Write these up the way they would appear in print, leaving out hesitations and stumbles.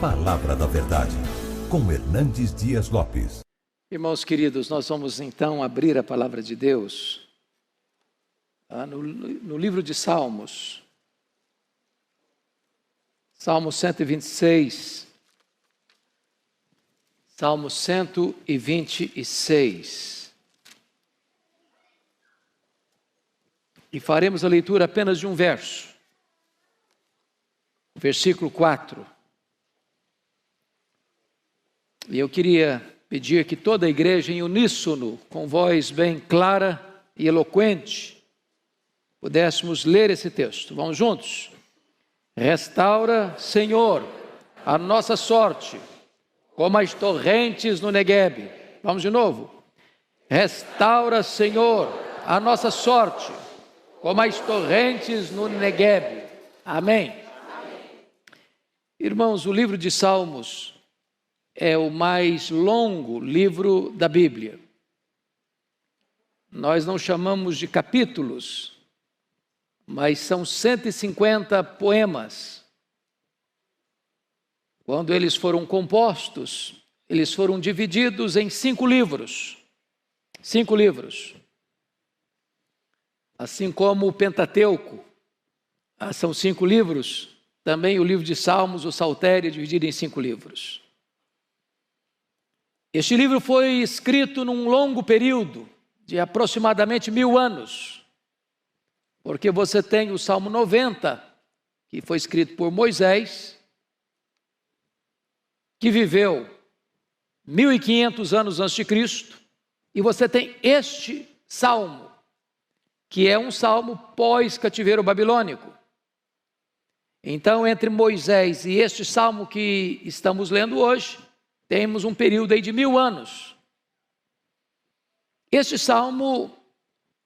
Palavra da Verdade, com Hernandes Dias Lopes. Irmãos queridos, nós vamos então abrir a Palavra de Deus no livro de Salmos. Salmo 126. Salmo 126. E faremos a leitura apenas de um verso. Versículo 4. E eu queria pedir que toda a igreja em uníssono, com voz bem clara e eloquente, pudéssemos ler esse texto. Vamos juntos? Restaura, Senhor, a nossa sorte, como as torrentes no Neguebe. Vamos de novo? Restaura, Senhor, a nossa sorte, como as torrentes no Neguebe. Amém. Irmãos, o livro de Salmos é o mais longo livro da Bíblia. Nós não chamamos de capítulos, mas são 150 poemas. Quando eles foram compostos, eles foram divididos em 5 livros. 5 livros. Assim como o Pentateuco, são 5 livros, também o livro de Salmos, o Saltério, é dividido em 5 livros. Este livro foi escrito num longo período, de aproximadamente 1000 anos, porque você tem o Salmo 90, que foi escrito por Moisés, que viveu 1500 anos antes de Cristo, e você tem este Salmo, que é um Salmo pós-cativeiro babilônico. Então, entre Moisés e este Salmo que estamos lendo hoje, temos um período aí de 1000 anos. Este salmo,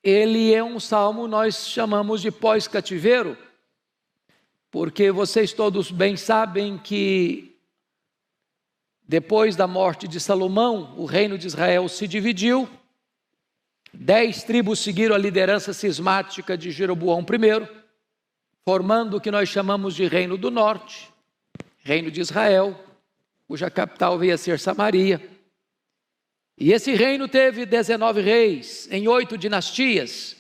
ele é um salmo, nós chamamos de pós-cativeiro, porque vocês todos bem sabem que depois da morte de Salomão, o reino de Israel se dividiu, 10 tribos seguiram a liderança cismática de Jeroboão I, formando o que nós chamamos de Reino do Norte, Reino de Israel, cuja capital veio a ser Samaria. E esse reino teve 19 reis, em 8 dinastias,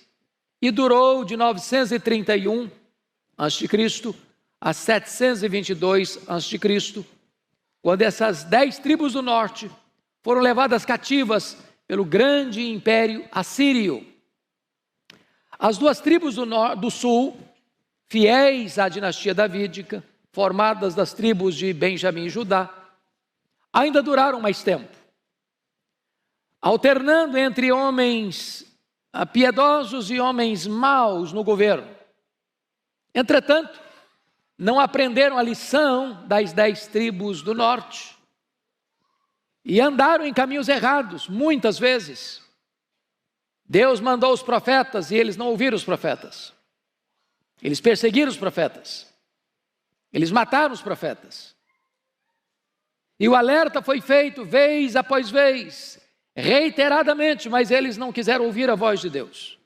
e durou de 931 a.C. a 722 a.C., quando essas 10 tribos do norte foram levadas cativas pelo grande império assírio. As 2 tribos do sul, fiéis à dinastia davídica, formadas das tribos de Benjamim e Judá, ainda duraram mais tempo, alternando entre homens piedosos e homens maus no governo. Entretanto, não aprenderam a lição das 10 tribos do norte e andaram em caminhos errados, muitas vezes. Deus mandou os profetas e eles não ouviram os profetas. Eles perseguiram os profetas. Eles mataram os profetas. E o alerta foi feito vez após vez, reiteradamente, mas eles não quiseram ouvir a voz de Deus.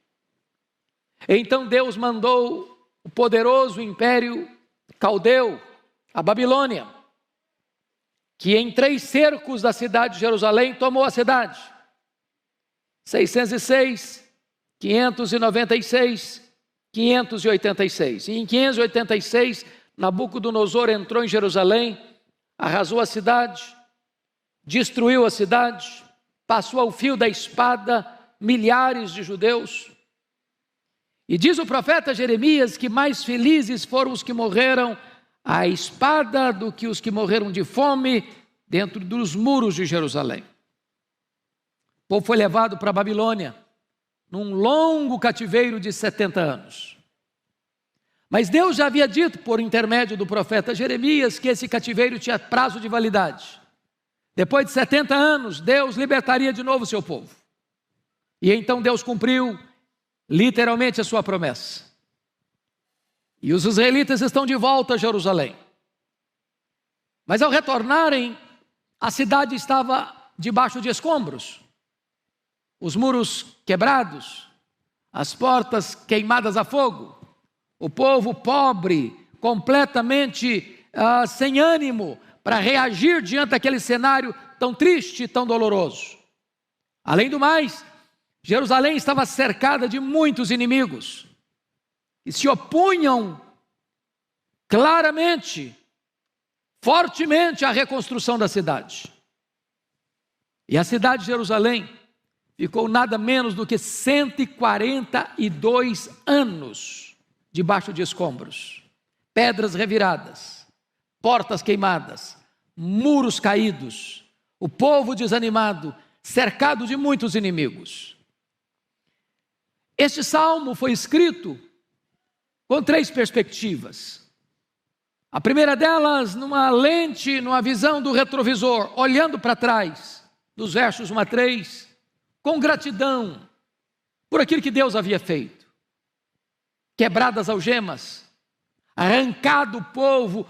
Então Deus mandou o poderoso império caldeu, a Babilônia, que em 3 cercos da cidade de Jerusalém tomou a cidade. 606, 596, 586. E em 586, Nabucodonosor entrou em Jerusalém, arrasou a cidade, destruiu a cidade, passou ao fio da espada milhares de judeus. E diz o profeta Jeremias que mais felizes foram os que morreram à espada do que os que morreram de fome dentro dos muros de Jerusalém. O povo foi levado para a Babilônia, num longo cativeiro de 70 anos. Mas Deus já havia dito, por intermédio do profeta Jeremias, que esse cativeiro tinha prazo de validade. Depois de 70 anos, Deus libertaria de novo o seu povo. E então Deus cumpriu literalmente a sua promessa. E os israelitas estão de volta a Jerusalém. Mas ao retornarem, a cidade estava debaixo de escombros. Os muros quebrados, as portas queimadas a fogo. O povo pobre, completamente sem ânimo, para reagir diante daquele cenário tão triste e tão doloroso. Além do mais, Jerusalém estava cercada de muitos inimigos que se opunham claramente, fortemente à reconstrução da cidade. E a cidade de Jerusalém ficou nada menos do que 142 anos debaixo de escombros, pedras reviradas, portas queimadas, muros caídos, o povo desanimado, cercado de muitos inimigos. Este salmo foi escrito com 3 perspectivas. A primeira delas, numa lente, numa visão do retrovisor, olhando para trás, dos versos 1 a 3, com gratidão por aquilo que Deus havia feito. Quebradas as algemas, arrancado o povo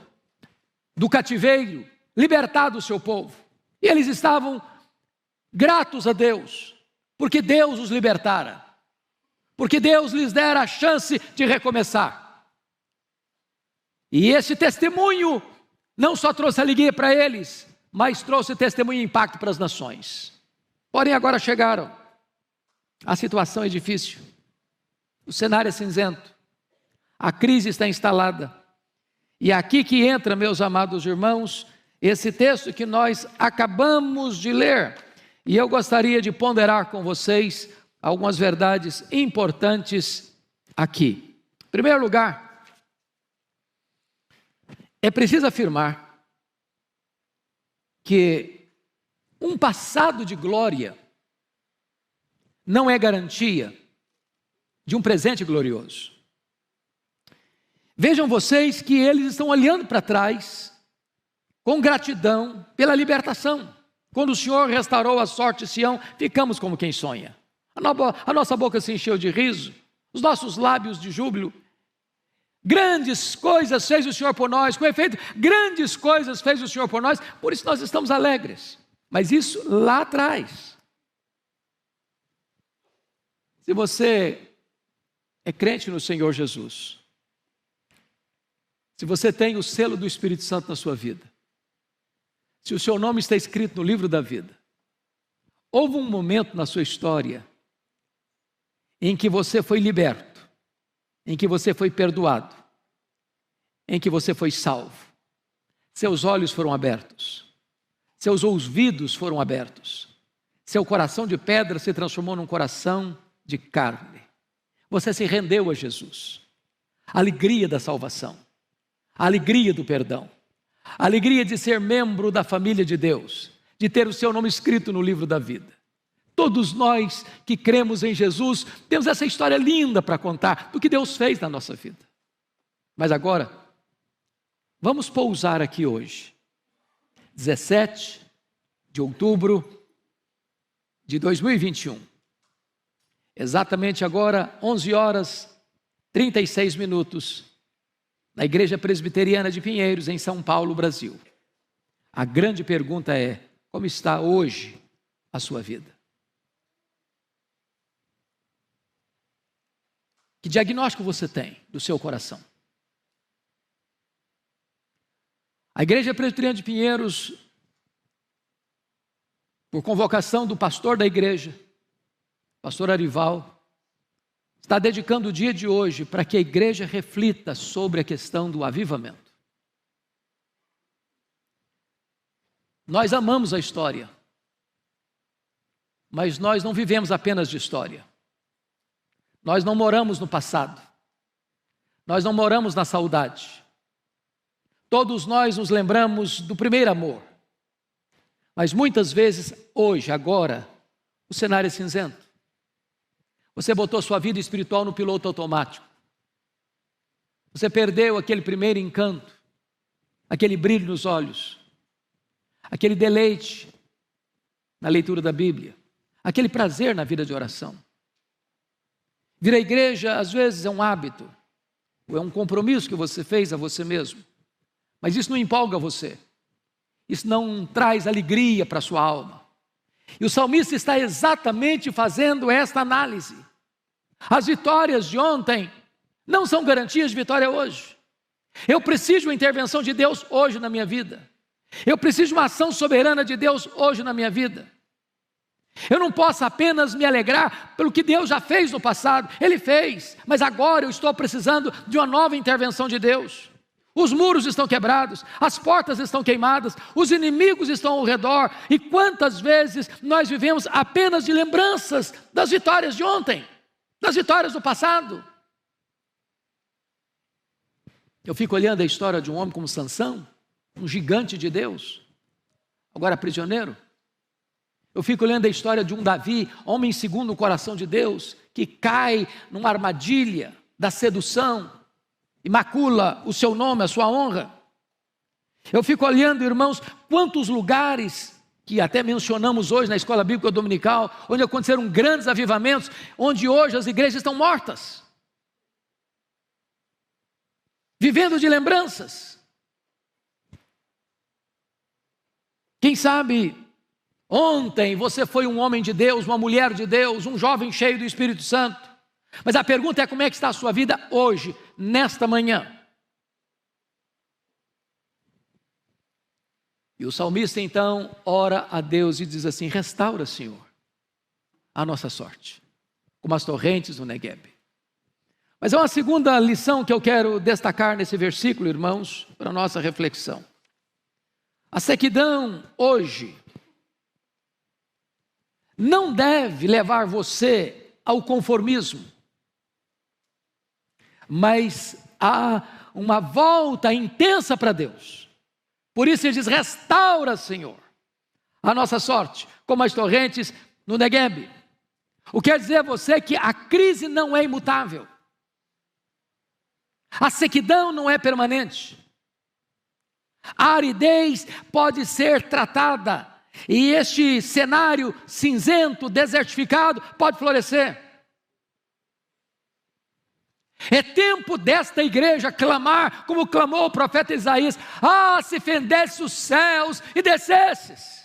do cativeiro, libertado o seu povo. E eles estavam gratos a Deus, porque Deus os libertara, porque Deus lhes dera a chance de recomeçar. E esse testemunho não só trouxe alegria para eles, mas trouxe testemunho e impacto para as nações. Porém, agora chegaram. A situação é difícil. O cenário é cinzento. A crise está instalada. E é aqui que entra, meus amados irmãos, esse texto que nós acabamos de ler. E eu gostaria de ponderar com vocês algumas verdades importantes aqui. Em primeiro lugar, é preciso afirmar que um passado de glória não é garantia de um presente glorioso. Vejam vocês que eles estão olhando para trás com gratidão pela libertação. Quando o Senhor restaurou a sorte de Sião, ficamos como quem sonha. A nossa boca se encheu de riso, os nossos lábios de júbilo. Grandes coisas fez o Senhor por nós, com efeito, grandes coisas fez o Senhor por nós, por isso nós estamos alegres. Mas isso lá atrás. Se você é crente no Senhor Jesus, se você tem o selo do Espírito Santo na sua vida, se o seu nome está escrito no livro da vida, houve um momento na sua história em que você foi liberto, em que você foi perdoado, em que você foi salvo. Seus olhos foram abertos, seus ouvidos foram abertos, seu coração de pedra se transformou num coração de carne. Você se rendeu a Jesus. A alegria da salvação, a alegria do perdão, a alegria de ser membro da família de Deus, de ter o seu nome escrito no livro da vida. Todos nós que cremos em Jesus temos essa história linda para contar do que Deus fez na nossa vida. Mas agora, vamos pousar aqui hoje, 17 de outubro de 2021. Exatamente agora, 11 horas 36 minutos, na Igreja Presbiteriana de Pinheiros, em São Paulo, Brasil. A grande pergunta é: como está hoje a sua vida? Que diagnóstico você tem do seu coração? A Igreja Presbiteriana de Pinheiros, por convocação do pastor da igreja, pastor Arival, está dedicando o dia de hoje para que a igreja reflita sobre a questão do avivamento. Nós amamos a história, mas nós não vivemos apenas de história. Nós não moramos no passado. Nós não moramos na saudade. Todos nós nos lembramos do primeiro amor. Mas muitas vezes, hoje, agora, o cenário é cinzento. Você botou sua vida espiritual no piloto automático. Você perdeu aquele primeiro encanto, aquele brilho nos olhos, aquele deleite na leitura da Bíblia, aquele prazer na vida de oração. Vir à igreja, às vezes, é um hábito, ou é um compromisso que você fez a você mesmo. Mas isso não empolga você. Isso não traz alegria para a sua alma. E o salmista está exatamente fazendo esta análise. As vitórias de ontem não são garantias de vitória hoje. Eu preciso de uma intervenção de Deus hoje na minha vida. Eu preciso de uma ação soberana de Deus hoje na minha vida. Eu não posso apenas me alegrar pelo que Deus já fez no passado. Ele fez, mas agora eu estou precisando de uma nova intervenção de Deus. Os muros estão quebrados, as portas estão queimadas, os inimigos estão ao redor. E quantas vezes nós vivemos apenas de lembranças das vitórias de ontem, das vitórias do passado. Eu fico olhando a história de um homem como Sansão, um gigante de Deus, agora prisioneiro. Eu fico olhando a história de um Davi, homem segundo o coração de Deus, que cai numa armadilha da sedução e macula o seu nome, a sua honra. Eu fico olhando, irmãos, quantos lugares que até mencionamos hoje na escola bíblica dominical, onde aconteceram grandes avivamentos, onde hoje as igrejas estão mortas, vivendo de lembranças. Quem sabe ontem você foi um homem de Deus, uma mulher de Deus, um jovem cheio do Espírito Santo. Mas a pergunta é: como é que está a sua vida hoje, nesta manhã? E o salmista então ora a Deus e diz assim: restaura, Senhor, a nossa sorte, como as torrentes no Negueb. Mas há uma segunda lição que eu quero destacar nesse versículo, irmãos, para a nossa reflexão. A sequidão hoje não deve levar você ao conformismo, mas há uma volta intensa para Deus. Por isso ele diz: restaura, Senhor, a nossa sorte, como as torrentes no Negueb. O que quer dizer a você que a crise não é imutável, a sequidão não é permanente, a aridez pode ser tratada, e este cenário cinzento, desertificado, pode florescer. É tempo desta igreja clamar, como clamou o profeta Isaías: ah, se fendesse os céus e descesses.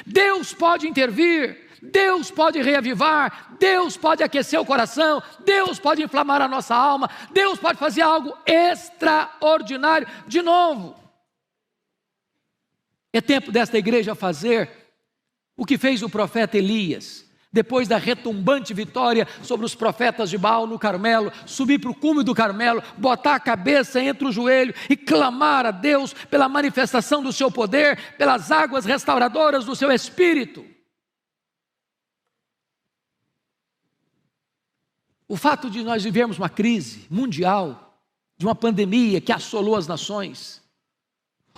Deus pode intervir, Deus pode reavivar, Deus pode aquecer o coração, Deus pode inflamar a nossa alma, Deus pode fazer algo extraordinário de novo. É tempo desta igreja fazer o que fez o profeta Elias, depois da retumbante vitória sobre os profetas de Baal no Carmelo, subir para o cume do Carmelo, botar a cabeça entre o joelho e clamar a Deus pela manifestação do seu poder, pelas águas restauradoras do seu espírito. O fato de nós vivermos uma crise mundial, de uma pandemia que assolou as nações,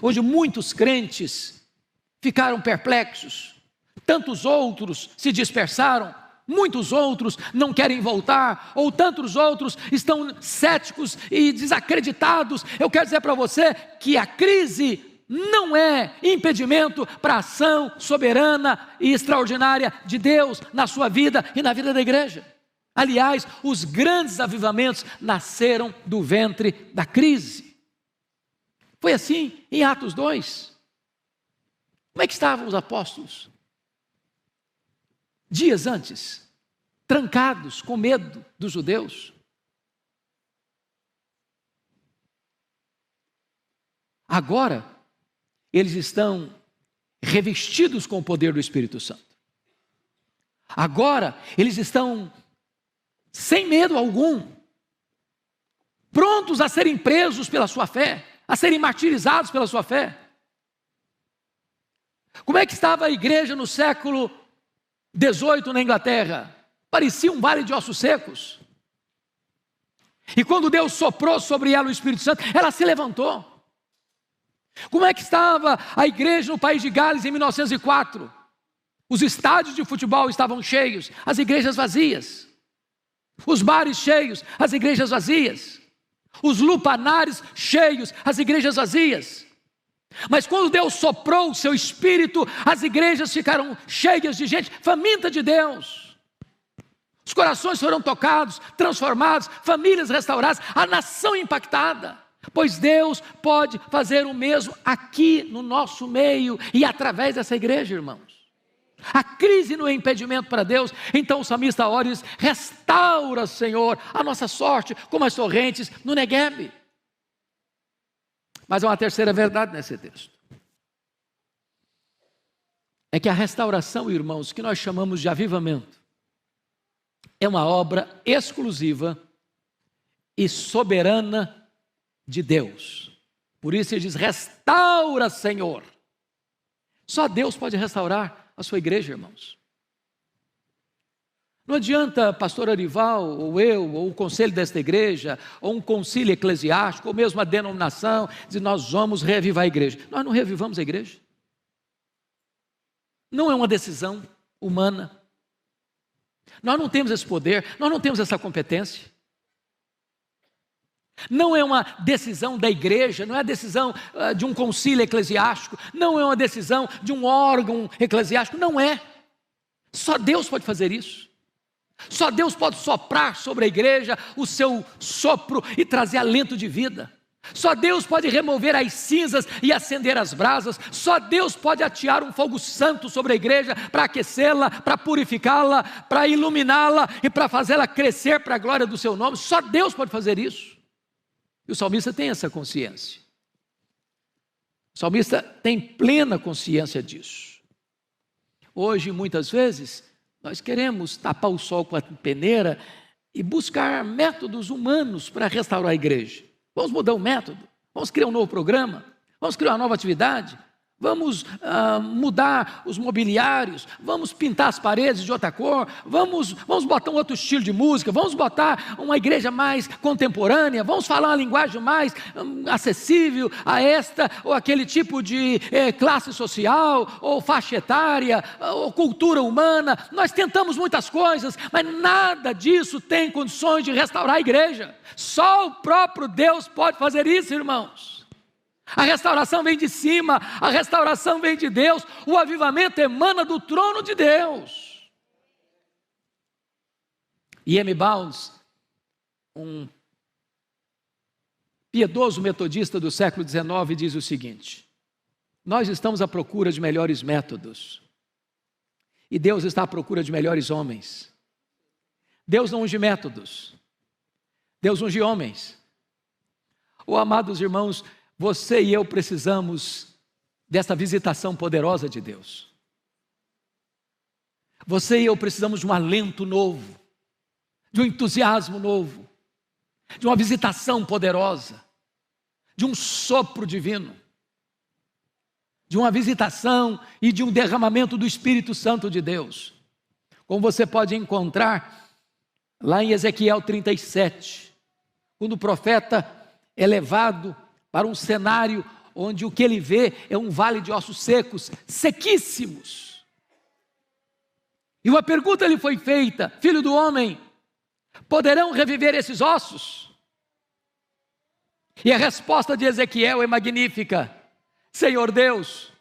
onde muitos crentes ficaram perplexos, tantos outros se dispersaram, muitos outros não querem voltar, ou tantos outros estão céticos e desacreditados. Eu quero dizer para você que a crise não é impedimento para a ação soberana e extraordinária de Deus na sua vida e na vida da igreja. Aliás, os grandes avivamentos nasceram do ventre da crise. Foi assim em Atos 2. Como é que estavam os apóstolos? Dias antes, trancados com medo dos judeus. Agora, eles estão revestidos com o poder do Espírito Santo. Agora, eles estão sem medo algum, prontos a serem presos pela sua fé, a serem martirizados pela sua fé. Como é que estava a igreja no século 18 na Inglaterra? Parecia um vale de ossos secos. E quando Deus soprou sobre ela o Espírito Santo, ela se levantou. Como é que estava a igreja no país de Gales em 1904? Os estádios de futebol estavam cheios, as igrejas vazias. Os bares cheios, as igrejas vazias. Os lupanares cheios, as igrejas vazias. Mas quando Deus soprou o seu Espírito, as igrejas ficaram cheias de gente faminta de Deus. Os corações foram tocados, transformados, famílias restauradas, a nação impactada. Pois Deus pode fazer o mesmo aqui no nosso meio e através dessa igreja, irmãos. A crise não é impedimento para Deus. Então o salmista ora e diz: restaura, Senhor, a nossa sorte como as torrentes no Negueb. Mas há uma terceira verdade nesse texto. É que a restauração, irmãos, que nós chamamos de avivamento, é uma obra exclusiva e soberana de Deus. Por isso ele diz: restaura, Senhor. Só Deus pode restaurar a sua igreja, irmãos. Não adianta pastor Arival, ou eu, ou o conselho desta igreja, ou um concílio eclesiástico, ou mesmo a denominação, dizer: nós vamos reavivar a igreja. Nós não reavivamos a igreja. Não é uma decisão humana. Nós não temos esse poder, nós não temos essa competência. Não é uma decisão da igreja, não é a decisão de um concílio eclesiástico, não é uma decisão de um órgão eclesiástico, não é. Só Deus pode fazer isso. Só Deus pode soprar sobre a igreja o seu sopro e trazer alento de vida. Só Deus pode remover as cinzas e acender as brasas. Só Deus pode atear um fogo santo sobre a igreja para aquecê-la, para purificá-la, para iluminá-la e para fazê-la crescer para a glória do seu nome. Só Deus pode fazer isso. E o salmista tem essa consciência. O salmista tem plena consciência disso. Hoje, muitas vezes, nós queremos tapar o sol com a peneira e buscar métodos humanos para restaurar a igreja. Vamos mudar o método, vamos criar um novo programa, vamos criar uma nova atividade, vamos mudar os mobiliários, vamos pintar as paredes de outra cor, vamos botar um outro estilo de música, vamos botar uma igreja mais contemporânea, vamos falar uma linguagem mais acessível a esta ou aquele tipo de classe social, ou faixa etária, ou cultura humana. Nós tentamos muitas coisas, mas nada disso tem condições de restaurar a igreja. Só o próprio Deus pode fazer isso, irmãos. A restauração vem de cima, a restauração vem de Deus, o avivamento emana do trono de Deus. E M. Bounds, um piedoso metodista do século XIX, diz o seguinte: nós estamos à procura de melhores métodos, e Deus está à procura de melhores homens. Deus não unge métodos, Deus unge homens. Oh, amados irmãos, você e eu precisamos dessa visitação poderosa de Deus. Você e eu precisamos de um alento novo, de um entusiasmo novo, de uma visitação poderosa, de um sopro divino, de uma visitação e de um derramamento do Espírito Santo de Deus. Como você pode encontrar lá em Ezequiel 37, quando o profeta é levado para um cenário onde o que ele vê é um vale de ossos secos, sequíssimos. E uma pergunta lhe foi feita: filho do homem, poderão reviver esses ossos? E a resposta de Ezequiel é magnífica: Senhor Deus,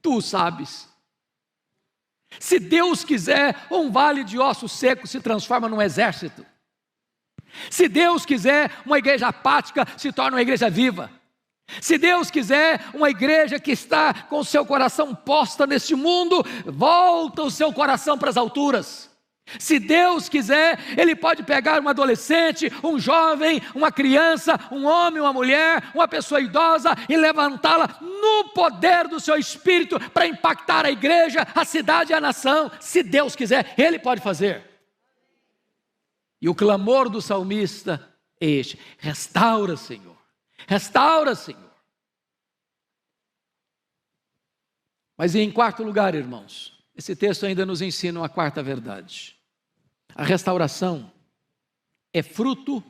tu sabes. Se Deus quiser, um vale de ossos secos se transforma num exército. Se Deus quiser, uma igreja apática se torna uma igreja viva. Se Deus quiser, uma igreja que está com o seu coração posta neste mundo, volta o seu coração para as alturas. Se Deus quiser, Ele pode pegar um adolescente, um jovem, uma criança, um homem, uma mulher, uma pessoa idosa e levantá-la no poder do seu Espírito para impactar a igreja, a cidade e a nação. Se Deus quiser, Ele pode fazer. E o clamor do salmista é este: restaura, Senhor. Restaura, Senhor. Mas em quarto lugar, irmãos, esse texto ainda nos ensina uma quarta verdade. A restauração é fruto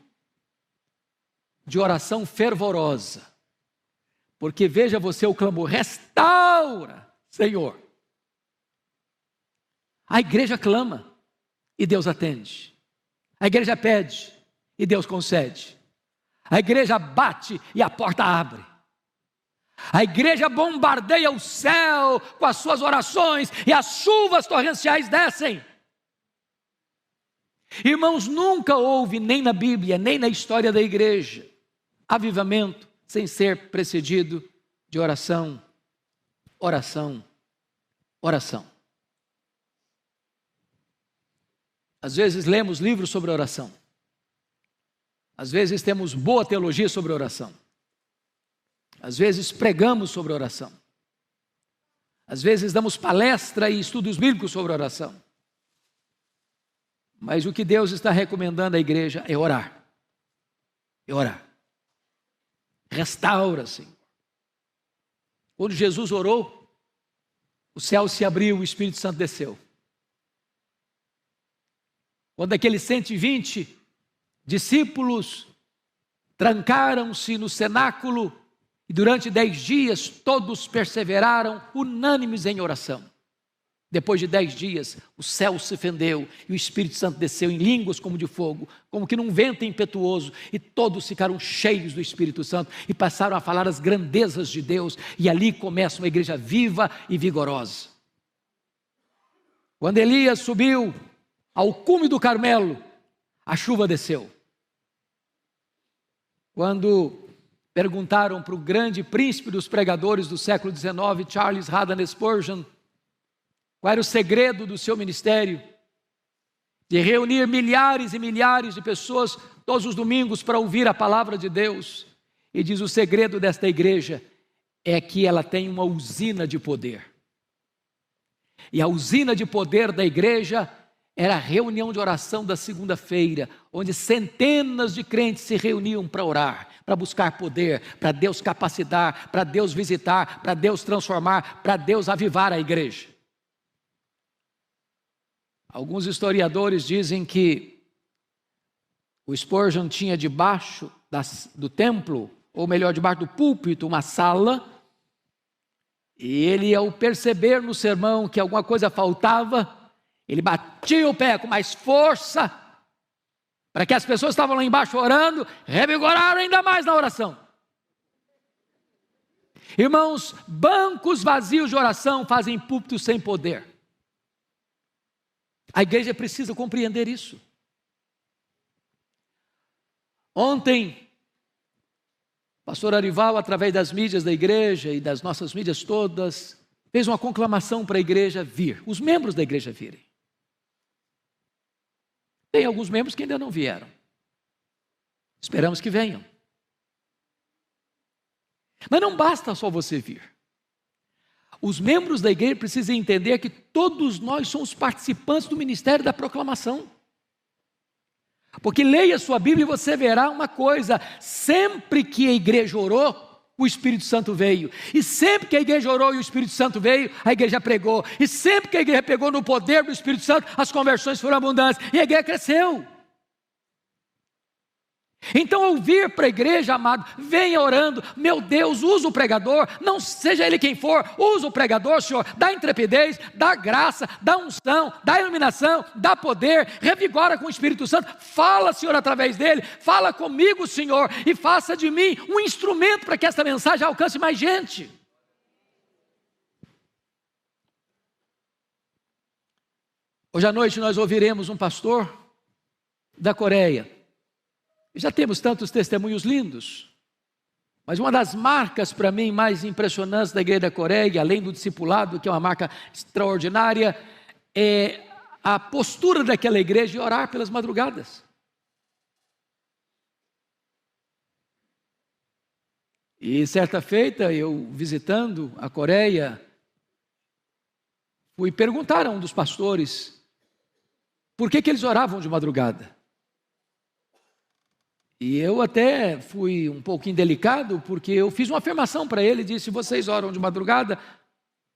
de oração fervorosa. Porque veja você o clamor: restaura, Senhor. A igreja clama e Deus atende. A igreja pede e Deus concede. A igreja bate e a porta abre. A igreja bombardeia o céu com as suas orações e as chuvas torrenciais descem. Irmãos, nunca houve, nem na Bíblia, nem na história da igreja, avivamento sem ser precedido de oração, oração, oração. Às vezes lemos livros sobre oração. Às vezes temos boa teologia sobre oração. Às vezes pregamos sobre oração. Às vezes damos palestra e estudos bíblicos sobre oração. Mas o que Deus está recomendando à igreja é orar. É orar. Restaura, Senhor. Quando Jesus orou, o céu se abriu, o Espírito Santo desceu. Quando aqueles 120 discípulos trancaram-se no cenáculo e durante 10 dias todos perseveraram unânimes em oração. Depois de 10 dias, o céu se fendeu e o Espírito Santo desceu em línguas como de fogo, como que num vento impetuoso, e todos ficaram cheios do Espírito Santo e passaram a falar as grandezas de Deus, e ali começa uma igreja viva e vigorosa. Quando Elias subiu ao cume do Carmelo, a chuva desceu. Quando perguntaram para o grande príncipe dos pregadores do século XIX, Charles Haddon Spurgeon, qual era o segredo do seu ministério, de reunir milhares e milhares de pessoas todos os domingos para ouvir a palavra de Deus, e diz: o segredo desta igreja é que ela tem uma usina de poder. E a usina de poder da igreja era a reunião de oração da segunda-feira, onde centenas de crentes se reuniam para orar, para buscar poder, para Deus capacitar, para Deus visitar, para Deus transformar, para Deus avivar a igreja. Alguns historiadores dizem que o Spurgeon tinha debaixo do templo, ou melhor, debaixo do púlpito, uma sala, e ele, ao perceber no sermão que alguma coisa faltava, ele batia o pé com mais força, para que as pessoas que estavam lá embaixo orando, revigoraram ainda mais na oração. Irmãos, bancos vazios de oração fazem púlpitos sem poder. A igreja precisa compreender isso. Ontem, o pastor Arival, através das mídias da igreja e das nossas mídias todas, fez uma conclamação para a igreja vir, os membros da igreja virem. Tem alguns membros que ainda não vieram. Esperamos que venham. Mas não basta só você vir. Os membros da igreja precisam entender que todos nós somos participantes do ministério da proclamação. Porque leia sua Bíblia e você verá uma coisa: sempre que a igreja orou, o Espírito Santo veio. E sempre que a igreja orou e o Espírito Santo veio, a igreja pregou. E sempre que a igreja pegou no poder do Espírito Santo, as conversões foram abundantes e a igreja cresceu. Então, ao vir para a igreja, amado, venha orando. Meu Deus, usa o pregador, não seja ele quem for, usa o pregador, Senhor, dá intrepidez, dá graça, dá unção, dá iluminação, dá poder, revigora com o Espírito Santo. Fala, Senhor, através dele, fala comigo, Senhor, e faça de mim um instrumento para que esta mensagem alcance mais gente. Hoje à noite nós ouviremos um pastor da Coreia. Já temos tantos testemunhos lindos, mas uma das marcas para mim mais impressionantes da igreja da Coreia, além do discipulado, que é uma marca extraordinária, é a postura daquela igreja de orar pelas madrugadas. E certa feita, eu visitando a Coreia, fui perguntar a um dos pastores por que eles oravam de madrugada. E eu até fui um pouco indelicado, porque eu fiz uma afirmação para ele, disse: vocês oram de madrugada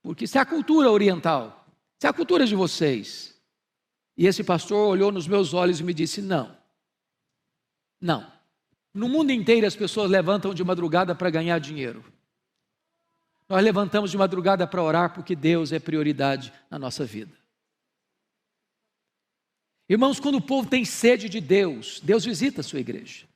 porque isso é a cultura oriental, isso é a cultura de vocês. E esse pastor olhou nos meus olhos e me disse: não, no mundo inteiro as pessoas levantam de madrugada para ganhar dinheiro. Nós levantamos de madrugada para orar porque Deus é prioridade na nossa vida. Irmãos, quando o povo tem sede de Deus, Deus visita a sua igreja.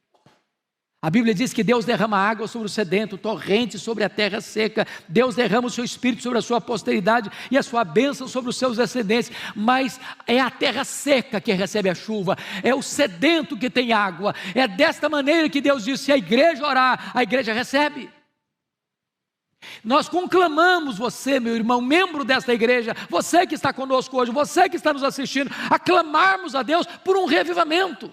A Bíblia diz que Deus derrama água sobre o sedento, torrente sobre a terra seca. Deus derrama o seu Espírito sobre a sua posteridade e a sua bênção sobre os seus descendentes. Mas é a terra seca que recebe a chuva, é o sedento que tem água. É desta maneira que Deus diz: se a igreja orar, a igreja recebe. Nós conclamamos você, meu irmão, membro desta igreja, você que está conosco hoje, você que está nos assistindo, a clamarmos a Deus por um revivamento.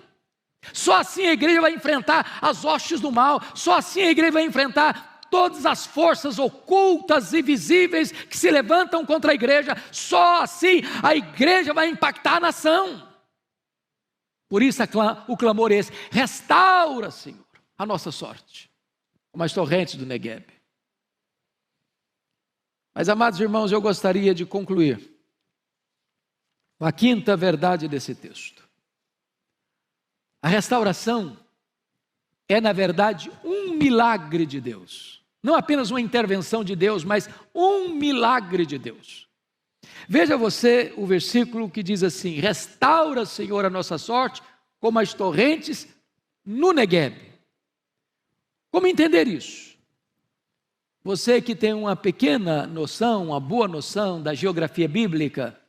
Só assim a igreja vai enfrentar as hostes do mal, só assim a igreja vai enfrentar todas as forças ocultas e visíveis que se levantam contra a igreja. Só assim a igreja vai impactar a nação. Por isso o clamor é esse: restaura, Senhor, a nossa sorte, como as torrentes do Negueb. Mas, amados irmãos, eu gostaria de concluir com a quinta verdade desse texto. A restauração é, na verdade, um milagre de Deus. Não apenas uma intervenção de Deus, mas um milagre de Deus. Veja você o versículo que diz assim: restaura, Senhor, a nossa sorte, como as torrentes no Negueb. Como entender isso? Você que tem uma pequena noção, uma boa noção da geografia bíblica,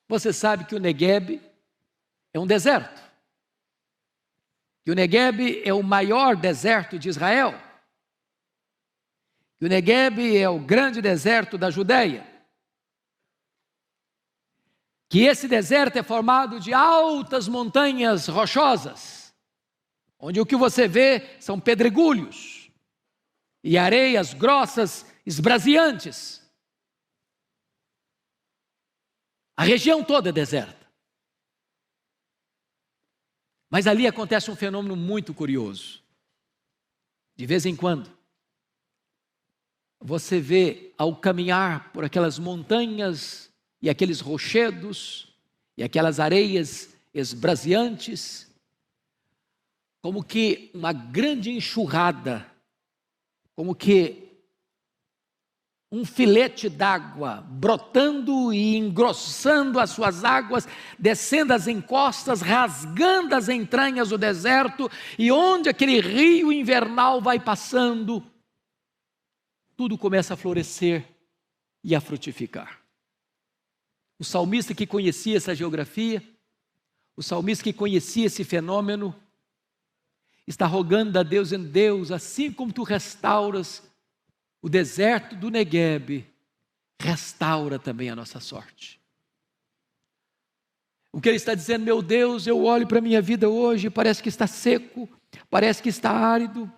você sabe que o Negueb é um deserto. Que o Negueb é o maior deserto de Israel. Que o Negueb é o grande deserto da Judeia. Que esse deserto é formado de altas montanhas rochosas, onde o que você vê são pedregulhos e areias grossas esbraseantes. A região toda é deserta. Mas ali acontece um fenômeno muito curioso. De vez em quando, você vê, ao caminhar por aquelas montanhas e aqueles rochedos e aquelas areias esbraseantes, como que uma grande enxurrada, como que um filete d'água brotando e engrossando as suas águas, descendo as encostas, rasgando as entranhas do deserto, e onde aquele rio invernal vai passando, tudo começa a florescer e a frutificar. O salmista que conhecia essa geografia, o salmista que conhecia esse fenômeno, está rogando a Deus, em Deus, assim como tu restauras o deserto do Negueb, restaura também a nossa sorte. O que ele está dizendo: meu Deus, eu olho para a minha vida hoje, parece que está seco, parece que está árido,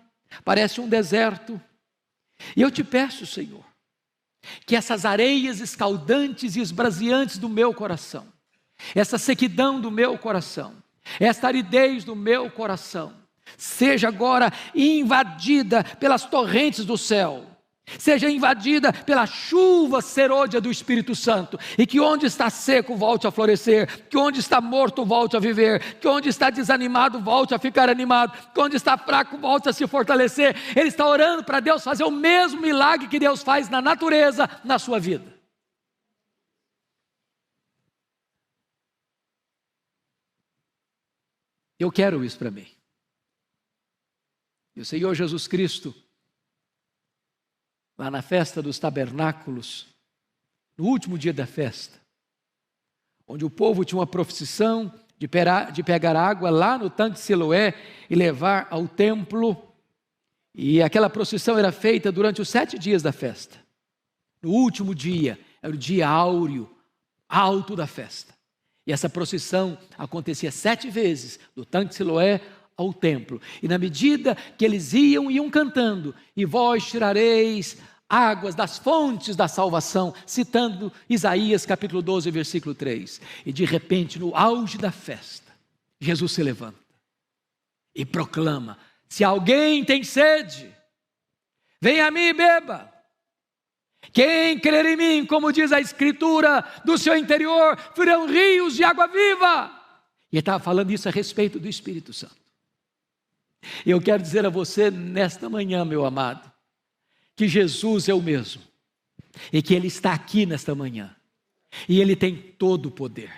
parece um deserto. E eu te peço, Senhor, que essas areias escaldantes e esbraseantes do meu coração, essa sequidão do meu coração, esta aridez do meu coração, seja agora invadida pelas torrentes do céu, seja invadida pela chuva serôdia do Espírito Santo, e que onde está seco volte a florescer, que onde está morto volte a viver, que onde está desanimado volte a ficar animado, que onde está fraco volte a se fortalecer. Ele está orando para Deus fazer o mesmo milagre que Deus faz na natureza, na sua vida. Eu quero isso para mim. E o Senhor Jesus Cristo, lá na festa dos tabernáculos, no último dia da festa, onde o povo tinha uma procissão de pegar água lá no tanque de Siloé e levar ao templo, e aquela procissão era feita durante os 7 dias da festa. No último dia, era o dia áureo, alto da festa, e essa procissão acontecia 7 vezes, do tanque de Siloé ao templo, e na medida que eles iam cantando: e vós tirareis águas das fontes da salvação, citando Isaías capítulo 12, versículo 3, e de repente, no auge da festa, Jesus se levanta e proclama: se alguém tem sede, venha a mim e beba. Quem crer em mim, como diz a Escritura, do seu interior fluirão rios de água viva. E ele estava falando isso a respeito do Espírito Santo. E eu quero dizer a você nesta manhã, meu amado, que Jesus é o mesmo, e que Ele está aqui nesta manhã, e Ele tem todo o poder.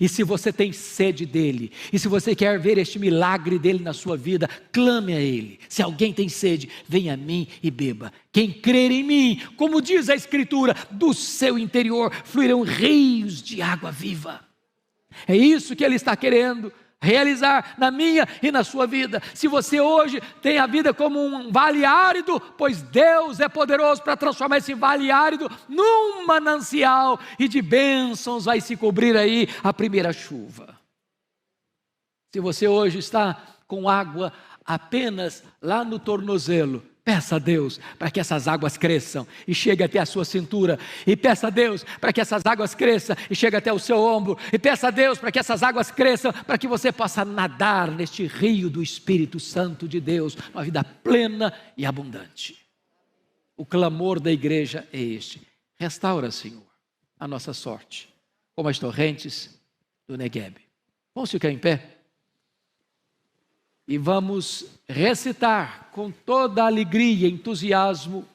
E se você tem sede dEle, e se você quer ver este milagre dEle na sua vida, clame a Ele. Se alguém tem sede, venha a mim e beba. Quem crer em mim, como diz a Escritura, do seu interior fluirão rios de água viva. É isso que Ele está querendo realizar na minha e na sua vida. Se você hoje tem a vida como um vale árido, pois Deus é poderoso para transformar esse vale árido num manancial, e de bênçãos vai se cobrir aí a primeira chuva. Se você hoje está com água apenas lá no tornozelo, Peça a Deus para que essas águas cresçam e chegue até a sua cintura. E peça a Deus para que essas águas cresçam e chegue até o seu ombro. E peça a Deus para que essas águas cresçam, para que você possa nadar neste rio do Espírito Santo de Deus, uma vida plena e abundante. O clamor da igreja é este: restaura, Senhor, a nossa sorte, como as torrentes do Negueb. Vamos ficar em pé? E vamos recitar com toda alegria e entusiasmo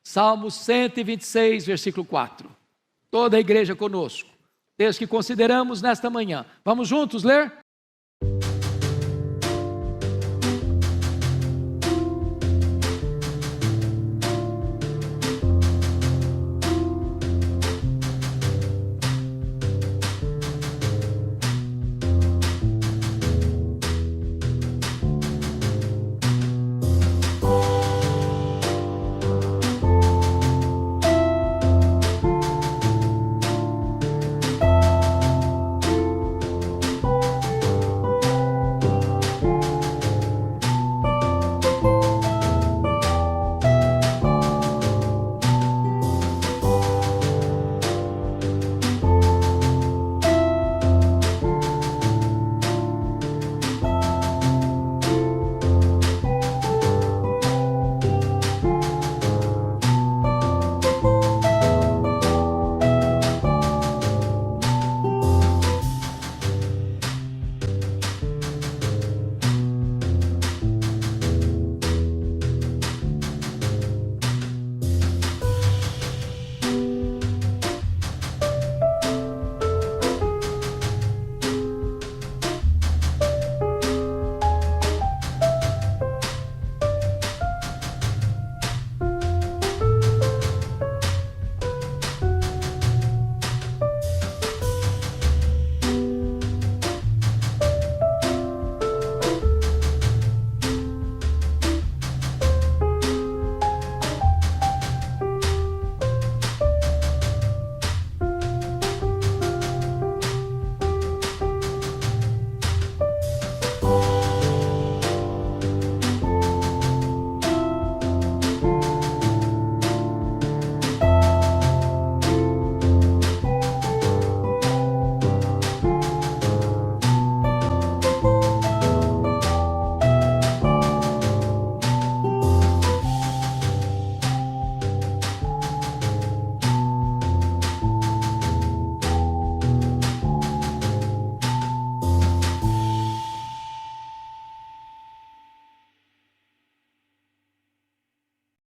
Salmo 126, versículo 4. Toda a igreja conosco, texto que consideramos nesta manhã. Vamos juntos ler?